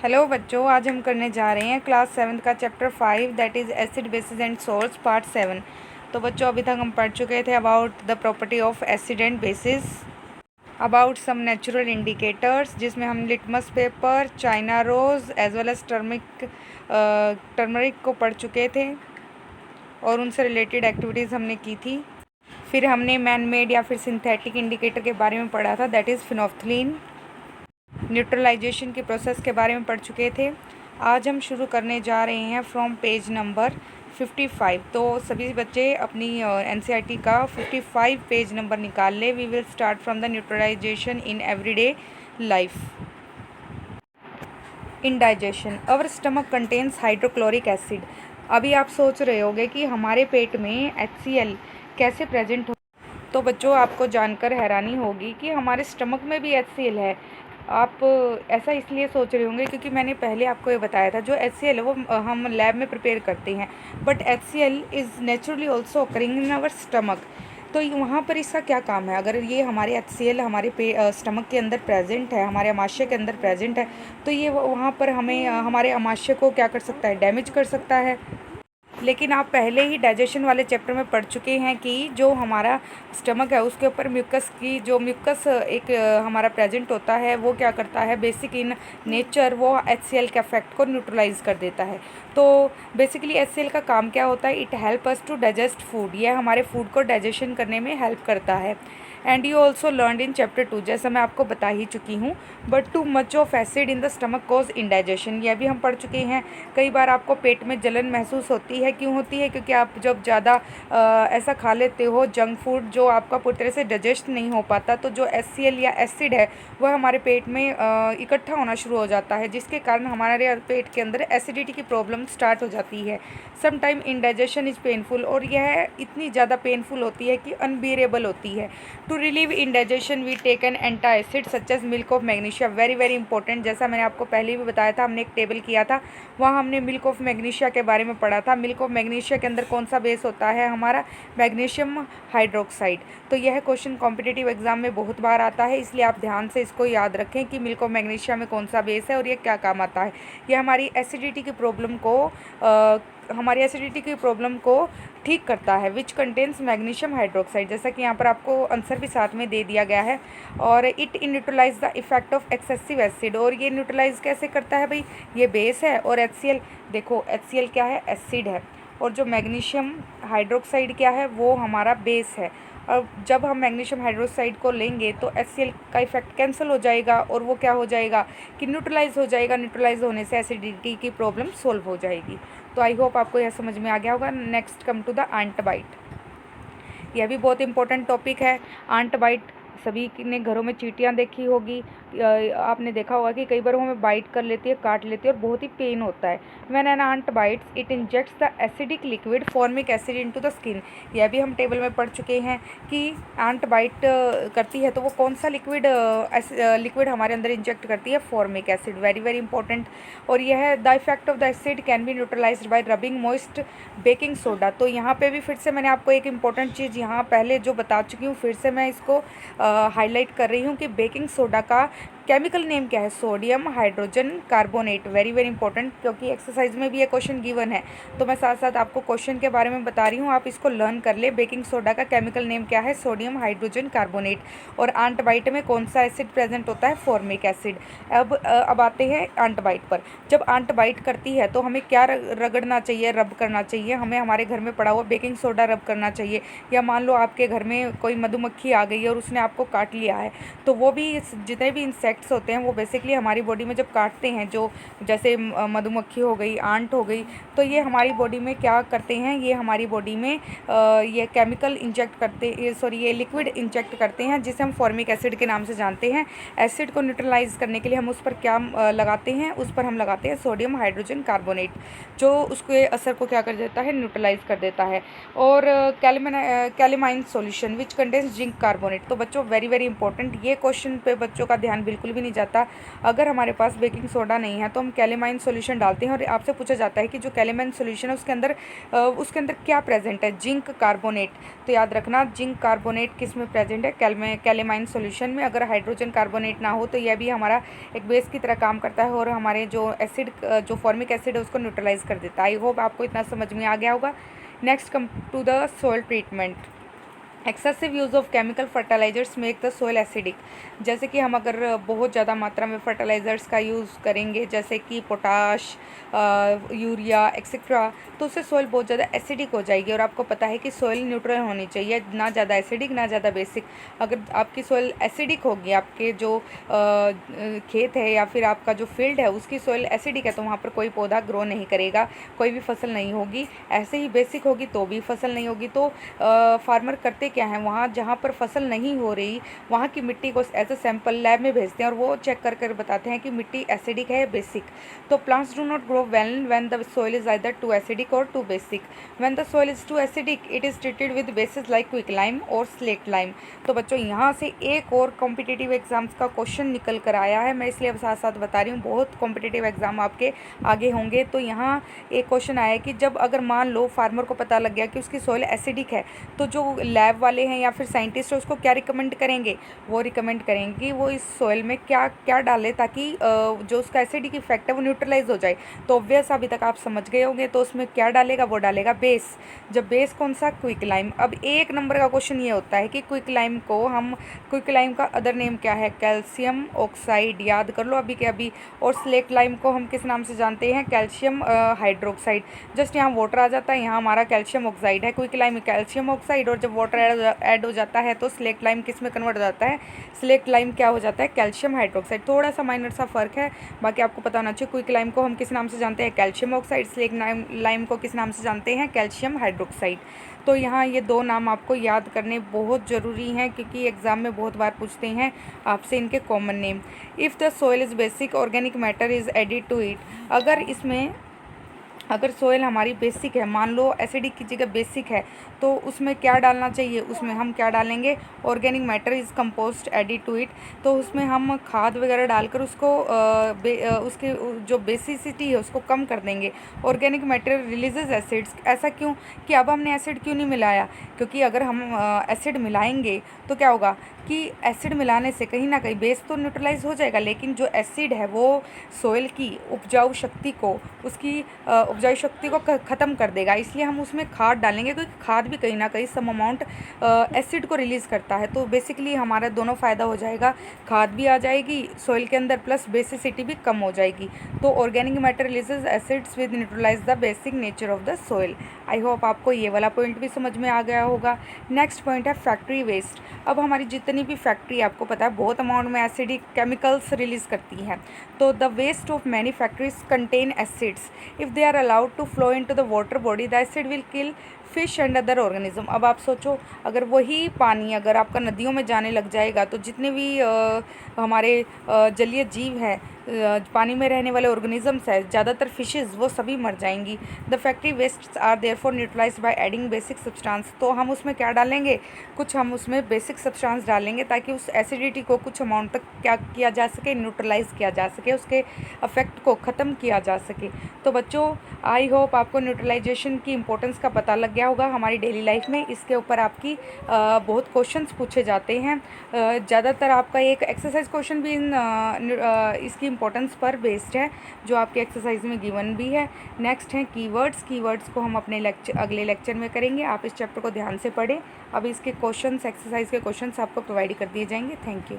Hello बच्चों, आज हम करने जा रहे हैं क्लास 7 का chapter 5 that is acid bases and salts part 7। तो बच्चों, अभी तक हम पढ़ चुके थे about the property of acid and bases, about some natural indicators, जिसमें हम litmus paper, China rose as well as turmeric को पढ़ चुके थे और उनसे रिलेटेड एक्टिविटीज़ हमने की थी। फिर हमने मैन मेड या फिर सिंथेटिक इंडिकेटर के बारे में पढ़ा था, दैट इज़ फिनोफ्थलीन। न्यूट्रलाइजेशन के प्रोसेस के बारे में पढ़ चुके थे। आज हम शुरू करने जा रहे हैं फ्रॉम पेज नंबर 55। तो सभी बच्चे अपनी एनसीईआरटी का 55 पेज नंबर निकाल ले। We will start from the neutralisation in everyday life. Indigestion, our stomach contains hydrochloric acid. अभी आप सोच रहे होंगे कि हमारे पेट में HCl कैसे प्रेजेंट हो। तो बच्चों, आपको जानकर हैरानी होगी कि हमारे स्टमक में भी HCl है। आप ऐसा इसलिए सोच रहे होंगे क्योंकि मैंने पहले आपको ये बताया था, जो HCl है वो हम लैब में प्रिपेयर करते हैं, but HCl is naturally also occurring in our stomach. तो वहाँ पर इसका क्या काम है? अगर ये हमारे HCl हमारे स्टमक के अंदर प्रेजेंट है, हमारे अमाशय के अंदर प्रेजेंट है, तो ये वहाँ पर हमें हमारे अमाशय को क्या कर सकता है? डैमेज कर सकता है। लेकिन आप पहले ही डाइजेशन वाले चैप्टर में पढ़ चुके हैं कि जो हमारा स्टमक है उसके ऊपर म्यूकस की जो म्यूकस एक हमारा प्रेजेंट होता है, वो क्या करता है बेसिक इन नेचर, वो HCl के इफेक्ट को न्यूट्रलाइज कर देता है। तो बेसिकली HCl का काम क्या होता है? It help us to digest food. यह हमारे फूड को डाइजेशन करने में हेल्प करता है। And you also learn in chapter 2, जैसा मैं आपको बता ही चुकी हूँ। But too much of acid in the stomach cause indigestion, यह भी हम पढ़ चुके हैं। कई बार आपको पेट में जलन महसूस होती है। क्यों होती है? क्योंकि आप जब ज़्यादा ऐसा खा लेते हो जंक फूड जो आपका पूरी तरह से डाइजेस्ट नहीं हो पाता, तो जो HCl या एसिड है वह हमारे पेट में इकट्ठा होना शुरू हो जाता है, जिसके कारण हमारे पेट के अंदर एसिडिटी की प्रॉब्लम स्टार्ट हो जाती है। समटाइम इंडाइजेशन इज़ पेनफुल, और यह इतनी ज़्यादा पेनफुल होती है कि अनबियरेबल होती है। To relieve indigestion we take an antacid such as milk of magnesia, very very important. जैसा मैंने आपको पहले भी बताया था, हमने एक टेबल किया था, वहाँ हमने मिल्क ऑफ मैग्नीशिया के बारे में पढ़ा था। मिल्क ऑफ मैग्नीशिया के अंदर कौन सा बेस होता है? हमारा मैग्नीशियम हाइड्रोक्साइड। तो यह क्वेश्चन कॉम्पिटिटिव एग्जाम में बहुत बार आता है, इसलिए आप ध्यान से इसको याद रखें कि मिल्क ऑफ मैग्नीशिया में कौन सा बेस है और ये क्या काम आता है। यह हमारी एसिडिटी की प्रॉब्लम को ठीक करता है, विच कंटेन्स मैग्नीशियम हाइड्रोक्साइड, जैसा कि यहाँ पर आपको आंसर भी साथ में दे दिया गया है। और it neutralise the effect of excessive acid, और ये न्यूट्रलाइज कैसे करता है भाई? ये बेस है और HCl, देखो HCl क्या है? एसिड है, और जो मैग्नीशियम हाइड्रोक्साइड क्या है? वो हमारा बेस है। और जब हम मैग्नीशियम हाइड्रोक्साइड को लेंगे तो HCl का इफेक्ट कैंसिल हो जाएगा, और वो क्या हो जाएगा कि न्यूट्रलाइज हो जाएगा। न्यूट्रलाइज होने से एसिडिटी की प्रॉब्लम सोल्व हो जाएगी। तो आई होप आपको यह समझ में आ गया होगा। Next come to the ant bite, यह भी बहुत इंपॉर्टेंट टॉपिक है। आंट बाइट, सभी ने घरों में चींटियाँ देखी होगी। आपने देखा होगा कि कई बार हमें बाइट कर लेती है, काट लेती है, और बहुत ही पेन होता है। When an ant bites it injects the acidic liquid formic acid into the skin, यह भी हम टेबल में पढ़ चुके हैं कि आंट बाइट करती है तो वो कौन सा लिक्विड हमारे अंदर इंजेक्ट करती है? Formic acid, very very important. और यह the effect of the acid can be neutralised bye rubbing moist baking soda. तो यहाँ पे भी फिर से मैंने आपको एक इंपॉर्टेंट चीज़ यहाँ पहले जो बता चुकी हूँ, फिर से मैं इसको हाईलाइट कर रही हूँ कि बेकिंग सोडा का केमिकल नेम क्या है? Sodium hydrogen carbonate, very very important, क्योंकि एक्सरसाइज में भी ये क्वेश्चन गिवन है। तो मैं साथ साथ आपको क्वेश्चन के बारे में बता रही हूँ, आप इसको लर्न कर ले। बेकिंग सोडा का केमिकल नेम क्या है? Sodium hydrogen carbonate. और आंटबाइट में कौन सा एसिड प्रेजेंट होता है? Formic acid. अब आते हैं आंटबाइट पर। जब आंटबाइट करती है तो हमें क्या रगड़ना चाहिए? रब करना चाहिए। हमें हमारे घर में पड़ा हुआ बेकिंग सोडा रब करना चाहिए। या मान लो आपके घर में कोई मधुमक्खी आ गई और उसने आपको काट लिया है, तो वो भी जितने भी इंसेक्ट्स होते हैं वो बेसिकली हमारी बॉडी में जब काटते हैं, जो जैसे मधुमक्खी हो गई, आंट हो गई, तो ये हमारी बॉडी में क्या करते हैं? ये हमारी बॉडी में ये केमिकल इंजेक्ट करते, सॉरी ये लिक्विड इंजेक्ट करते हैं, जिसे हम फॉर्मिक एसिड के नाम से जानते हैं। एसिड को न्यूट्रलाइज करने के लिए हम उस पर क्या लगाते हैं? उस पर हम लगाते हैं सोडियम हाइड्रोजन कार्बोनेट, जो उसके असर को क्या कर देता है? न्यूट्रलाइज कर देता है। और calamine solution which contains zinc carbonate. तो बच्चों वेरी वेरी इंपॉर्टेंट, ये क्वेश्चन पे बच्चों का ध्यान बिल्कुल बिल्कुल भी नहीं जाता। अगर हमारे पास बेकिंग सोडा नहीं है तो हम कैलेमाइन सॉल्यूशन डालते हैं और आपसे पूछा जाता है कि जो कैलेमाइन सॉल्यूशन है उसके अंदर क्या प्रेजेंट है, जिंक कार्बोनेट। तो याद रखना जिंक कार्बोनेट किस में प्रेजेंट है, कैलेमाइन सॉल्यूशन में। अगर हाइड्रोजन कार्बोनेट ना हो तो यह भी हमारा एक बेस की तरह काम करता है और हमारे जो एसिड जो फॉर्मिक एसिड है उसको न्यूट्रलाइज कर देता है। आई होप आपको इतना समझ में आ गया होगा। Next come to the soil treatment. Excessive use of chemical fertilisers make the soil acidic. जैसे कि हम अगर बहुत ज़्यादा मात्रा में फर्टिलाइज़र्स का यूज़ करेंगे जैसे कि पोटाश, यूरिया एक्सेट्रा, तो उससे सोइल बहुत ज़्यादा एसिडिक हो जाएगी। और आपको पता है कि सोइल न्यूट्रल होनी चाहिए, ना ज़्यादा एसिडिक ना ज़्यादा बेसिक। अगर आपकी सोइल एसिडिक होगी, आपके जो खेत है या फिर आपका जो फील्ड है उसकी सोइल एसिडिक है, तो वहाँ पर कोई पौधा ग्रो नहीं करेगा, कोई भी फसल नहीं होगी। ऐसे ही बेसिक होगी तो भी फसल नहीं होगी। तो फार्मर करते क्या है, वहाँ जहाँ पर फसल नहीं हो रही वहाँ की मिट्टी को एज अ सैंपल लैब में भेजते हैं और वो चेक कर कर बताते हैं कि मिट्टी एसिडिक है या बेसिक। तो plants do not grow well when the soil is either too acidic और too basic. When the soil is too acidic it is treated with bases like quick lime और स्लेट लाइम। तो बच्चों यहाँ से एक और competitive exams का question निकल कर आया है, मैं इसलिए अब साथ साथ बता रही हूँ, बहुत कॉम्पिटिटिव एग्जाम आपके आगे होंगे। तो यहाँ एक क्वेश्चन आया कि जब अगर मान लो फार्मर को पता लग गया कि उसकी सोइल एसिडिक है, तो जो लैब वाले हैं या फिर साइंटिस्ट है उसको क्या रिकमेंड करेंगे, वो रिकमेंड करेंगे कि वो इस सोइल में क्या क्या डाले ताकि जो उसका एसिडिक इफेक्ट है वो न्यूट्रलाइज हो जाए। तो ऑब्वियस अभी तक आप समझ गए होंगे। तो उसमें क्या डालेगा, वो डालेगा बेस। जब बेस कौन सा, क्विक लाइम। अब एक नंबर का क्वेश्चन ये होता है कि क्विक लाइम का अदर नेम क्या है, कैल्शियम ऑक्साइड, याद कर लो अभी के अभी। और स्लेट लाइम को हम किस नाम से जानते हैं, कैल्शियम हाइड्रोक्साइड। जस्ट यहाँ वाटर आ जाता है, यहाँ हमारा कैल्शियम ऑक्साइड है, क्विक लाइम कैल्शियम ऑक्साइड। और जब वाटर ऐड हो जाता है तो स्लेट लाइम किस में कन्वर्ट हो जाता है, स्लेट लाइम क्या हो जाता है, कैल्शियम हाइड्रोक्साइड। थोड़ा सा माइनर सा फर्क है, बाकी आपको पता होना चाहिए। क्विक लाइम को हम किस नाम से जानते हैं, कैल्शियम ऑक्साइड। स्लेट लाइम को किस नाम से जानते हैं, कैल्शियम हाइड्रोक्साइड। तो यहाँ ये दो नाम आपको याद करने बहुत ज़रूरी हैं क्योंकि एग्ज़ाम में बहुत बार पूछते हैं आपसे इनके common name. If the soil is basic organic matter is added to it. अगर सोइल हमारी बेसिक है, मान लो एसिडिक की जगह बेसिक है, तो उसमें क्या डालना चाहिए, उसमें हम क्या डालेंगे, organic matter is compost added to it. तो उसमें हम खाद वगैरह डालकर उसको उसके जो बेसिसिटी है उसको कम कर देंगे। Organic matter releases acids. ऐसा क्यों कि अब हमने एसिड क्यों नहीं मिलाया, क्योंकि अगर हम एसिड मिलाएंगे तो क्या होगा कि एसिड मिलाने से कहीं ना कहीं बेस तो न्यूट्रलाइज हो जाएगा, लेकिन जो एसिड है वो सोइल की उपजाऊ शक्ति को उपजाऊ शक्ति को ख़त्म कर देगा। इसलिए हम उसमें खाद डालेंगे क्योंकि खाद भी कहीं ना कहीं सम अमाउंट एसिड को रिलीज़ करता है। तो बेसिकली हमारा दोनों फ़ायदा हो जाएगा, खाद भी आ जाएगी सोइल के अंदर प्लस बेसिसिटी भी कम हो जाएगी। तो organic matter releases acids with neutralise the basic nature of the soil. I hope आपको ये वाला पॉइंट भी समझ में आ गया होगा। नेक्स्ट पॉइंट है फैक्ट्री वेस्ट। अब हमारी जितनी भी फैक्ट्री, आपको पता है बहुत अमाउंट में एसिडिक केमिकल्स रिलीज़ करती हैं। तो the waste of many factories contain acids. If they are allowed to flow into the water body the acid will kill fish and other organism. अब आप सोचो अगर वही पानी अगर आपका नदियों में जाने लग जाएगा तो जितने भी हमारे जलीय जीव हैं, पानी में रहने वाले ऑर्गेनिजम्स है, ज़्यादातर फिशेस, वो सभी मर जाएंगी। The factory waste are therefore neutralised by adding basic substance. तो हम उसमें क्या डालेंगे, कुछ हम उसमें बेसिक सब्सटेंस डालेंगे ताकि उस एसिडिटी को कुछ अमाउंट तक क्या किया जा सके, न्यूट्रलाइज किया जा सके, उसके अफेक्ट को ख़त्म किया जा सके। तो बच्चों आई होप आपको न्यूट्रलाइजेशन की इंपॉर्टेंस का पता लग गया होगा हमारी डेली लाइफ में। इसके ऊपर आपकी बहुत क्वेश्चंस पूछे जाते हैं। ज़्यादातर आपका एक एक्सरसाइज क्वेश्चन भी इसकी इंपॉर्टेंस पर बेस्ड है जो आपके एक्सरसाइज में गिवन भी है। नेक्स्ट है कीवर्ड्स को हम अपने अगले लेक्चर में करेंगे। आप इस चैप्टर को ध्यान से पढ़ें। अब इसके क्वेश्चंस, एक्सरसाइज के क्वेश्चंस आपको प्रोवाइड कर दिए जाएंगे। Thank you.